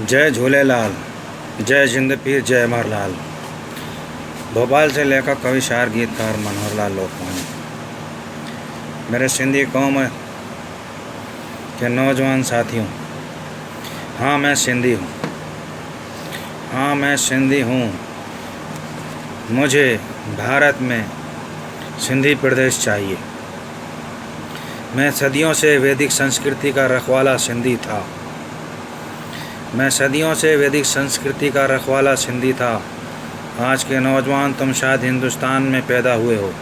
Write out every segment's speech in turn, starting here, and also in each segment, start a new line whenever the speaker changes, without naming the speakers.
जय झूलेलाल, जय जिंद पीर, जय अमरलाल। भोपाल से लेखक, कवि, शायर, गीतकार मनोहर लाल लोकवानी। मेरे सिंधी कौम के नौजवान साथियों, हाँ मैं सिंधी हूँ, हाँ मैं सिंधी हूँ। मुझे भारत में सिंधी प्रदेश चाहिए। मैं सदियों से वैदिक संस्कृति का रखवाला सिंधी था। मैं सदियों से वैदिक संस्कृति का रखवाला सिंधी था। आज के नौजवान तुम शायद हिंदुस्तान में पैदा हुए हो।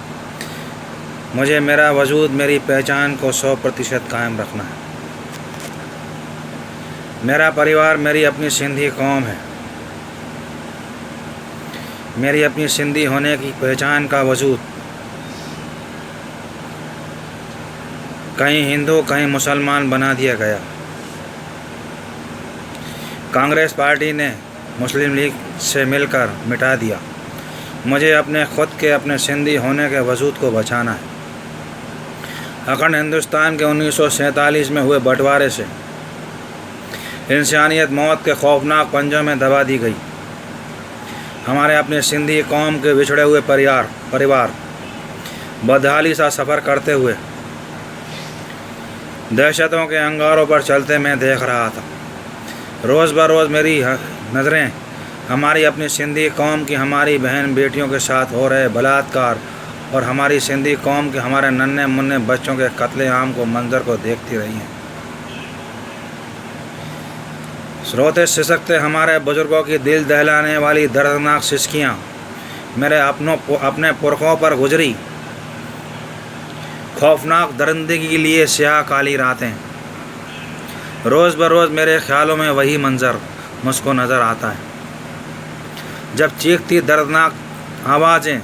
मुझे मेरा वजूद, मेरी पहचान को 100% कायम रखना है। मेरा परिवार मेरी अपनी सिंधी कौम है। मेरी अपनी सिंधी होने की पहचान का वजूद कहीं हिंदू कहीं मुसलमान बना दिया गया। कांग्रेस पार्टी ने मुस्लिम लीग से मिलकर मिटा दिया। मुझे अपने खुद के अपने सिंधी होने के वजूद को बचाना है। अखंड हिंदुस्तान के 1947 में हुए बंटवारे से इंसानियत मौत के खौफनाक पंजों में दबा दी गई। हमारे अपने सिंधी कौम के बिछड़े हुए परिवार बदहाली सा सफ़र करते हुए दहशतों के अंगारों पर चलते मैं देख रहा था। रोज़ बरोज़ मेरी नज़रें हमारी अपनी सिंधी कौम की, हमारी बहन बेटियों के साथ हो रहे बलात्कार और हमारी सिंधी कौम के हमारे नन्हे मुन्ने बच्चों के कत्लेआम को मंजर को देखती रही हैं। रोते सिसकते हमारे बुजुर्गों की दिल दहलाने वाली दर्दनाक सिसकियाँ मेरे अपने पुरखों पर गुजरी खौफनाक दरिंदगी के लिए स्याह काली रातें। रोज़ बरोज़ मेरे ख्यालों में वही मंज़र मुझको नज़र आता है, जब चीखती दर्दनाक आवाज़ें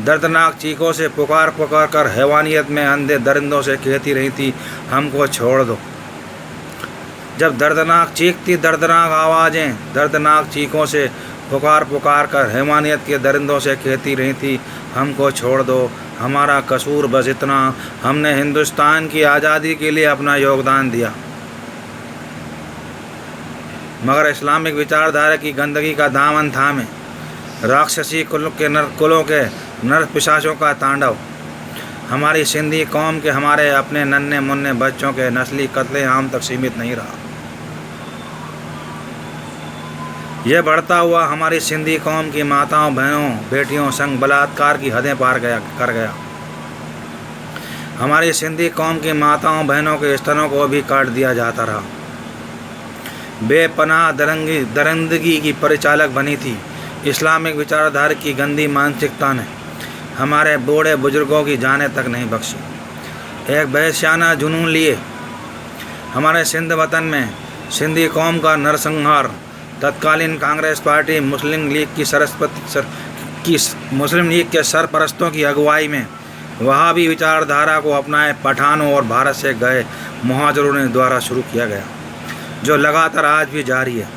दर्दनाक चीखों से पुकार कर हैवानियत में अंधे दरिंदों से कहती रही थी, हमको छोड़ दो। जब चीखती दर्दनाक आवाज़ें दर्दनाक चीखों से पुकार कर हैवानियत के दरिंदों से कहती रही थी, हमको छोड़ दो, हमारा कसूर बस इतना, हमने हिंदुस्तान की आज़ादी के लिए अपना योगदान दिया। मगर इस्लामिक विचारधारा की गंदगी का दामन थामे राक्षसी कुलों के नर पिशाचों का तांडव हमारी सिंधी कौम के, हमारे अपने नन्हे मुन्ने बच्चों के नस्ली कत्लेआम तक सीमित नहीं रहा। यह बढ़ता हुआ हमारी सिंधी कौम की माताओं, बहनों, बेटियों संग बलात्कार की हदें पार कर गया। हमारी सिंधी कौम की माताओं बहनों के स्तनों को भी काट दिया जाता रहा। बेपनाह दरिंदगी की परिचालक बनी थी इस्लामिक विचारधारा की गंदी मानसिकता ने हमारे बूढ़े बुजुर्गों की जानें तक नहीं बख्शी। एक वहशियाना जुनून लिए हमारे सिंध वतन में सिंधी कौम का नरसंहार तत्कालीन कांग्रेस पार्टी मुस्लिम लीग के सरपरस्तों की अगुवाई में वहाबी विचारधारा को अपनाए पठानों और भारत से गए मुहाजिरों ने द्वारा शुरू किया गया, जो लगातार आज भी जारी है,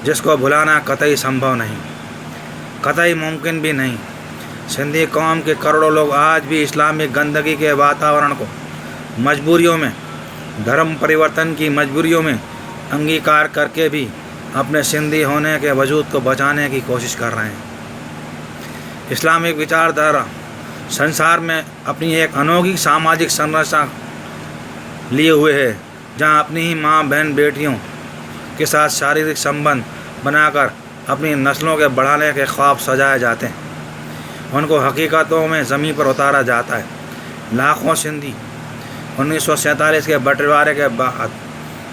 जिसको भुलाना कतई संभव नहीं, कतई मुमकिन भी नहीं। सिंधी कौम के करोड़ों लोग आज भी इस्लामिक गंदगी के वातावरण को मजबूरियों में, धर्म परिवर्तन की मजबूरियों में अंगीकार करके भी अपने सिंधी होने के वजूद को बचाने की कोशिश कर रहे हैं। इस्लामिक विचारधारा संसार में अपनी एक अनोखी सामाजिक संरचना लिए हुए है, जहां अपनी ही माँ, बहन, बेटियों के साथ शारीरिक संबंध बनाकर अपनी नस्लों के बढ़ाने के ख्वाब सजाए जाते हैं। उनको हकीकतों में ज़मीन पर उतारा जाता है। लाखों सिंधी 1947 के बंटवारे के बाद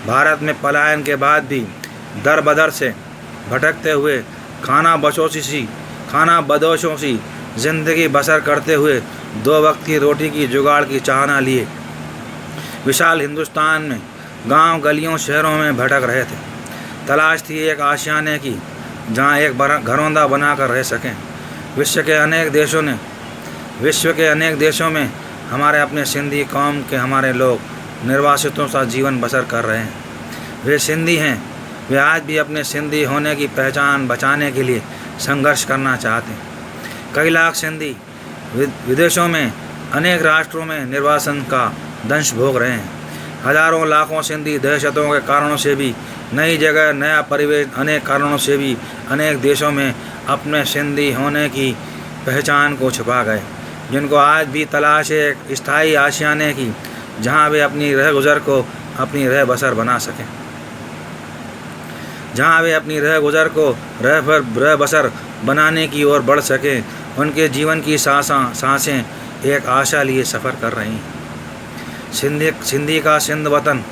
भारत में पलायन के बाद भी दर बदर से भटकते हुए खाना बदोशों सी ज़िंदगी बसर करते हुए 2 वक्त की रोटी की जुगाड़ की चाहना लिए विशाल हिंदुस्तान में गांव, गलियों, शहरों में भटक रहे थे। तलाश थी एक आशियाने की जहां एक घरौंदा बनाकर रह सकें। विश्व के अनेक देशों में हमारे अपने सिंधी कौम के हमारे लोग निर्वासितों सा जीवन बसर कर रहे हैं। वे सिंधी हैं। वे आज भी अपने सिंधी होने की पहचान बचाने के लिए संघर्ष करना चाहते हैं। कई लाख सिंधी विदेशों में, अनेक राष्ट्रों में निर्वासन का दंश भोग रहे हैं। हजारों लाखों सिंधी दहशतों के कारणों से भी नई जगह, नया परिवेश, अनेक कारणों से भी अनेक देशों में अपने सिंधी होने की पहचान को छुपा गए, जिनको आज भी तलाश है एक स्थायी आशियाने की, जहाँ वे अपनी रह गुज़र को अपनी रह बसर बना सकें, जहाँ वे अपनी रह गुज़र को रह बसर बनाने की ओर बढ़ सकें। उनके जीवन की सांसें एक आशा लिए सफ़र कर रही हैं। सिंधी का सिंध वतन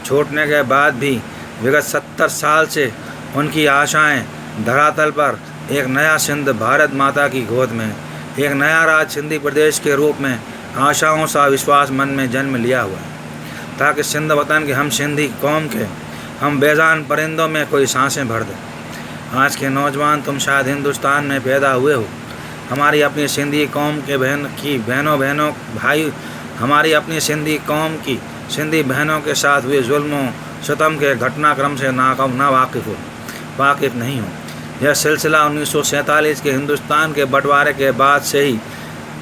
छूटने के बाद भी विगत 70 साल से उनकी आशाएं धरातल पर एक नया सिंध भारत माता की गोद में, एक नया राज सिंधी प्रदेश के रूप में आशाओं सा विश्वास मन में जन्म लिया हुआ है, ताकि सिंध वतन के हम सिंधी कौम के हम बेजान परिंदों में कोई सांसें भर दें। आज के नौजवान, तुम शायद हिंदुस्तान में पैदा हुए हो, हमारी अपनी सिंधी कौम के बहनों भाई, हमारी अपनी सिंधी कौम की सिंधी बहनों के साथ हुए जुल्मों सितम के घटनाक्रम से ना वाकिफ़ नहीं हो। यह सिलसिला 1947 के हिंदुस्तान के बंटवारे के बाद से ही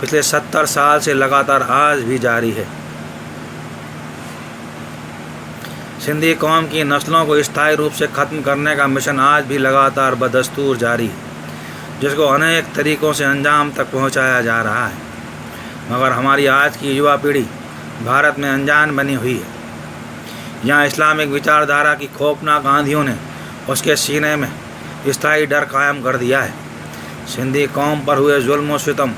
पिछले 70 साल से लगातार आज भी जारी है। सिंधी कौम की नस्लों को स्थायी रूप से ख़त्म करने का मिशन आज भी लगातार बदस्तूर जारी है, जिसको अनेक तरीक़ों से अंजाम तक पहुंचाया जा रहा है, मगर हमारी आज की युवा पीढ़ी भारत में अनजान बनी हुई है। यहाँ इस्लामिक विचारधारा की खौफनाक आंधियों ने उसके सीने में स्थायी डर कायम कर दिया है। सिंधी कौम पर हुए जुल्म और सितम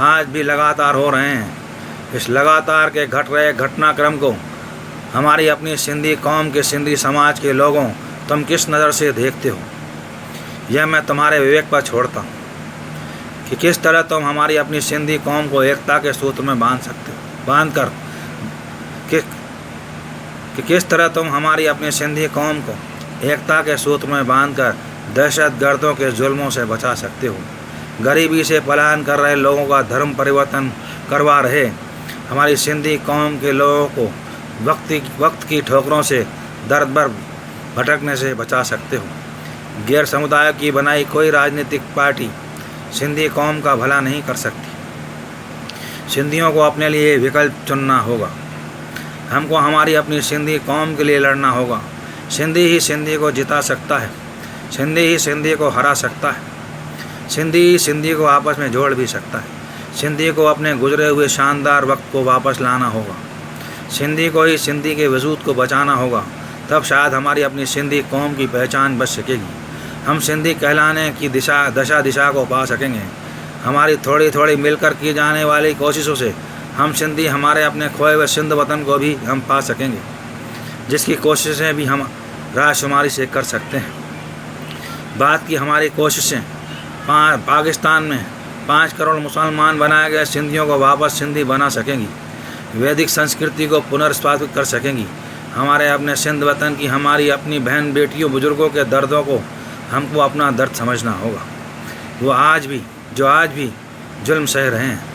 आज भी लगातार हो रहे हैं। इस लगातार के घट रहे घटनाक्रम को हमारी अपनी सिंधी कौम के सिंधी समाज के लोगों तुम किस नज़र से देखते हो, यह मैं तुम्हारे विवेक पर छोड़ता हूँ कि किस तरह तुम हमारी अपनी सिंधी कौम को एकता के सूत्र में किस तरह तुम हमारी अपनी सिंधी कौम को एकता के सूत्र में बांधकर दहशतगर्दों के जुल्मों से बचा सकते हो। गरीबी से पलायन कर रहे लोगों का धर्म परिवर्तन करवा रहे हमारी सिंधी कौम के लोगों को वक्त की ठोकरों से दर्द भर भटकने से बचा सकते हो। गैर समुदाय की बनाई कोई राजनीतिक पार्टी सिंधी कौम का भला नहीं कर सकती। सिंधियों को अपने लिए विकल्प चुनना होगा। हमको हमारी अपनी सिंधी कौम के लिए लड़ना होगा। सिंधी ही सिंधी को जिता सकता है, सिंधी ही सिंधी को हरा सकता है, सिंधी ही सिंधी को आपस में जोड़ भी सकता है। सिंधी को अपने गुजरे हुए शानदार वक्त को वापस लाना होगा। सिंधी को ही सिंधी के वजूद को बचाना होगा, तब शायद हमारी अपनी सिंधी कौम की पहचान बच सकेगी। हम सिंधी कहलाने की दिशा को पा सकेंगे। हमारी थोड़ी थोड़ी मिलकर की जाने वाली कोशिशों से हम सिंधी हमारे अपने खोए हुए सिंध वतन को भी हम पा सकेंगे, जिसकी कोशिशें भी हम राजशुमारी से कर सकते हैं। बात की हमारी कोशिशें पाकिस्तान में 5 करोड़ मुसलमान बनाए गए सिंधियों को वापस सिंधी बना सकेंगी, वैदिक संस्कृति को पुनर्स्थापित कर सकेंगी। हमारे अपने सिंध वतन की हमारी अपनी बहन बेटियों बुजुर्गों के दर्दों को हमको अपना दर्द समझना होगा। वो आज भी जुल्म सह रहे हैं।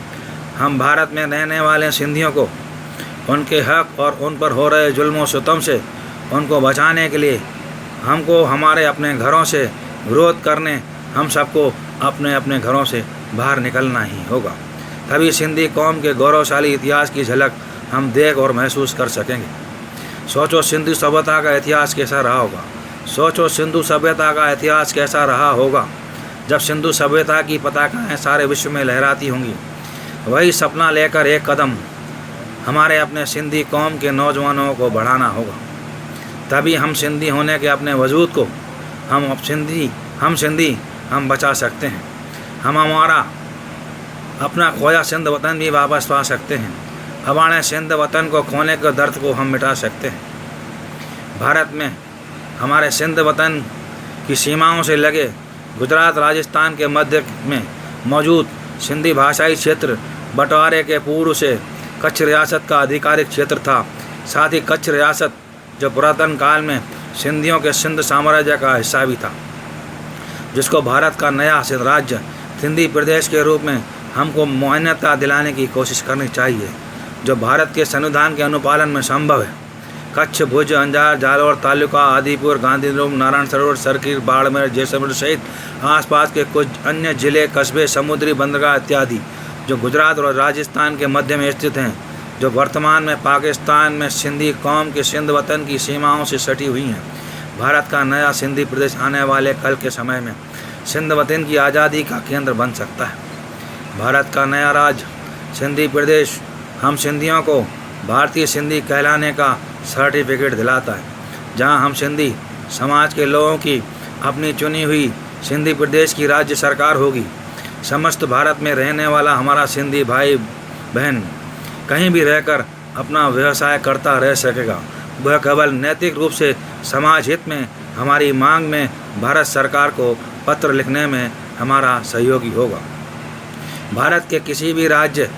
हम भारत में रहने वाले सिंधियों को उनके हक और उन पर हो रहे जुल्मों सितम से उनको बचाने के लिए हमको हमारे अपने घरों से विरोध करने हम सबको अपने अपने घरों से बाहर निकलना ही होगा। तभी सिंधी कौम के गौरवशाली इतिहास की झलक हम देख और महसूस कर सकेंगे। सोचो सिंधु सभ्यता का इतिहास कैसा रहा होगा। सोचो सिंधु सभ्यता का इतिहास कैसा रहा होगा जब सिंधु सभ्यता की पताकाएँ सारे विश्व में लहराती होंगी। वही सपना लेकर एक कदम हमारे अपने सिंधी कौम के नौजवानों को बढ़ाना होगा। तभी हम सिंधी होने के अपने वजूद को हम बचा सकते हैं। हम हमारा अपना खोया सिंध वतन भी वापस पा सकते हैं। हमारे सिंध वतन को खोने के दर्द को हम मिटा सकते हैं। भारत में हमारे सिंध वतन की सीमाओं से लगे गुजरात राजस्थान के मध्य में मौजूद सिंधी भाषाई क्षेत्र बंटवारे के पूर्व से कच्छ रियासत का आधिकारिक क्षेत्र था। साथ ही कच्छ रियासत जो पुरातन काल में सिंधियों के सिंध साम्राज्य का हिस्सा भी था, जिसको भारत का नया राज्य सिंधी प्रदेश के रूप में हमको मान्यता दिलाने की कोशिश करनी चाहिए, जो भारत के संविधान के अनुपालन में संभव है। कच्छ, भुज, अंजार, जालौर तालुका, आदिपुर, गांधीधाम, नारायण सरोवर, सरकीर, बाड़मेर, जैसलमेर सहित आसपास के कुछ अन्य जिले, कस्बे, समुद्री बंदरगाह इत्यादि जो गुजरात और राजस्थान के मध्य में स्थित हैं, जो वर्तमान में पाकिस्तान में सिंधी कौम के सिंध वतन की सीमाओं से सटी हुई हैं। भारत का नया सिंधी प्रदेश आने वाले कल के समय में सिंध वतन की आज़ादी का केंद्र बन सकता है। भारत का नया राज्य सिंधी प्रदेश हम सिंधियों को भारतीय सिंधी कहलाने का सर्टिफिकेट दिलाता है, जहां हम सिंधी समाज के लोगों की अपनी चुनी हुई सिंधी प्रदेश की राज्य सरकार होगी। समस्त भारत में रहने वाला हमारा सिंधी भाई बहन कहीं भी रहकर अपना व्यवसाय करता रह सकेगा। वह केवल नैतिक रूप से समाज हित में हमारी मांग में भारत सरकार को पत्र लिखने में हमारा सहयोगी होगा। भारत के किसी भी राज्य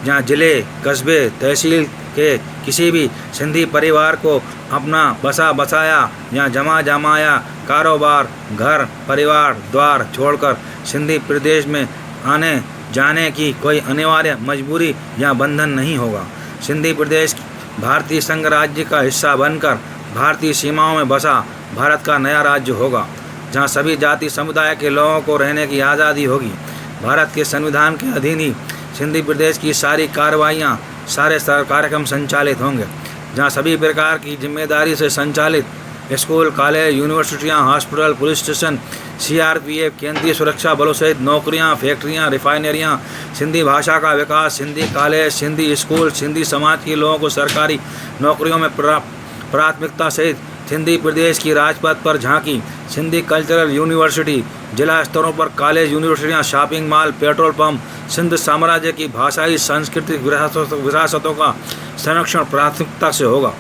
या जिले, कस्बे, तहसील के किसी भी सिंधी परिवार को अपना बसा बसाया या जमा जमाया कारोबार, घर, परिवार, द्वार छोड़कर सिंधी प्रदेश में आने जाने की कोई अनिवार्य मजबूरी या बंधन नहीं होगा। सिंधी प्रदेश भारतीय संघ राज्य का हिस्सा बनकर भारतीय सीमाओं में बसा भारत का नया राज्य होगा, जहां सभी जाति समुदाय के लोगों को रहने की आज़ादी होगी। भारत के संविधान के अधीन ही सिंधी प्रदेश की सारी कार्रवाइयाँ, सारे कार्यक्रम संचालित होंगे, जहां सभी प्रकार की जिम्मेदारी से संचालित स्कूल, कॉलेज, यूनिवर्सिटियां, हॉस्पिटल, पुलिस स्टेशन, CRPF, केंद्रीय सुरक्षा बलों सहित नौकरियां, फैक्ट्रियां, रिफाइनरियां, सिंधी भाषा का विकास, सिंधी कॉलेज, सिंधी स्कूल, सिंधी समाज के लोगों को सरकारी नौकरियों में प्राथमिकता सहित सिंधी प्रदेश की राजपथ पर झांकी, सिंधी कल्चरल यूनिवर्सिटी, जिला स्तरों पर कॉलेज, यूनिवर्सिटियां, shopping mall, petrol pump, Sindh साम्राज्य की भाषाई सांस्कृतिक विरासतों का संरक्षण प्राथमिकता से होगा।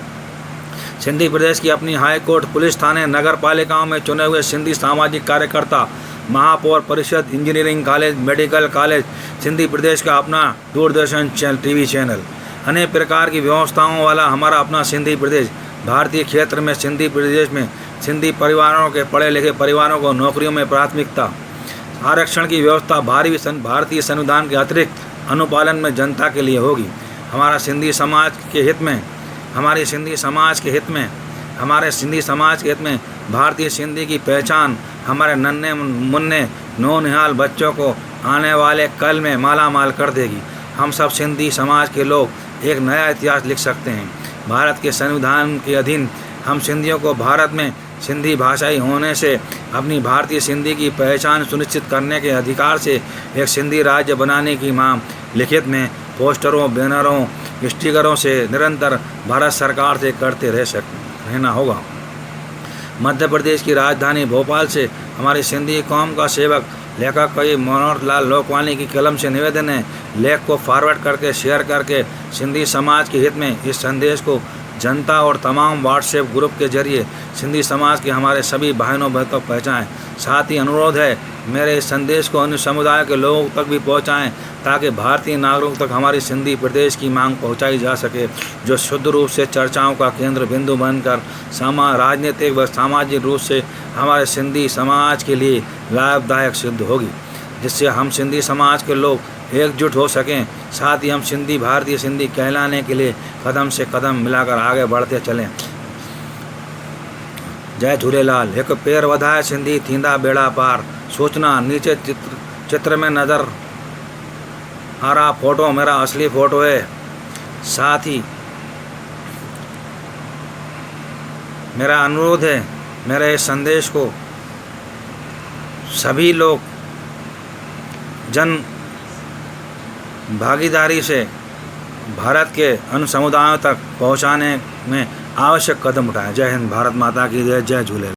सिंधी प्रदेश की अपनी हाई कोर्ट, पुलिस थाने, नगर पालिकाओं में चुने हुए सिंधी सामाजिक कार्यकर्ता, महापौर परिषद, engineering college, medical college, Sindhi प्रदेश का अपना दूरदर्शन TV चैनल, अनेक प्रकार की व्यवस्थाओं वाला हमारा अपना सिंधी प्रदेश। भारतीय क्षेत्र में सिंधी प्रदेश में सिंधी परिवारों के पढ़े लिखे परिवारों को नौकरियों में प्राथमिकता, आरक्षण की व्यवस्था भारतीय संविधान के अतिरिक्त अनुपालन में जनता के लिए होगी। हमारे सिंधी समाज के हित में भारतीय सिंधी की पहचान हमारे नन्हे मुन्ने नौनिहाल बच्चों को आने वाले कल में माला माल कर देगी। हम सब सिंधी समाज के लोग एक नया इतिहास लिख सकते हैं। भारत के संविधान के अधीन हम सिंधियों को भारत में सिंधी भाषाई होने से अपनी भारतीय सिंधी की पहचान सुनिश्चित करने के अधिकार से एक सिंधी राज्य बनाने की मांग लिखित में पोस्टरों, बैनरों, स्टिकरों से निरंतर भारत सरकार से करते रहना होगा। मध्य प्रदेश की राजधानी भोपाल से हमारी सिंधी कौम का सेवक लेखक कवि मनोहर लाल लोकवानी की कलम से निवेदन है, लेख को फॉरवर्ड करके शेयर करके सिंधी समाज के हित में इस संदेश को जनता और तमाम व्हाट्सएप ग्रुप के जरिए सिंधी समाज के हमारे सभी बहनों तक पहुँचाएँ। साथ ही अनुरोध है, मेरे इस संदेश को अन्य समुदाय के लोगों तक भी पहुँचाएँ, ताकि भारतीय नागरिकों तक हमारी सिंधी प्रदेश की मांग पहुँचाई जा सके, जो शुद्ध रूप से चर्चाओं का केंद्र बिंदु बनकर राजनीतिक व सामाजिक रूप से हमारे सिंधी समाज के लिए लाभदायक सिद्ध होगी, जिससे हम सिंधी समाज के लोग एकजुट हो सकें। साथ ही हम भारतीय सिंधी कहलाने के लिए कदम से कदम मिलाकर आगे बढ़ते चलें। जय झूलेलाल। एक पैर वधाए सिंधी थींदा बेड़ा पार। सूचना नीचे चित्र में नज़र आ रहा फोटो मेरा असली फ़ोटो है। साथ ही मेरा अनुरोध है, मेरे इस संदेश को सभी लोग जन भागीदारी से भारत के अन्य समुदायों तक पहुंचाने में आवश्यक कदम उठाएं। जय हिंद, भारत माता की जय, जय झूलेलाल।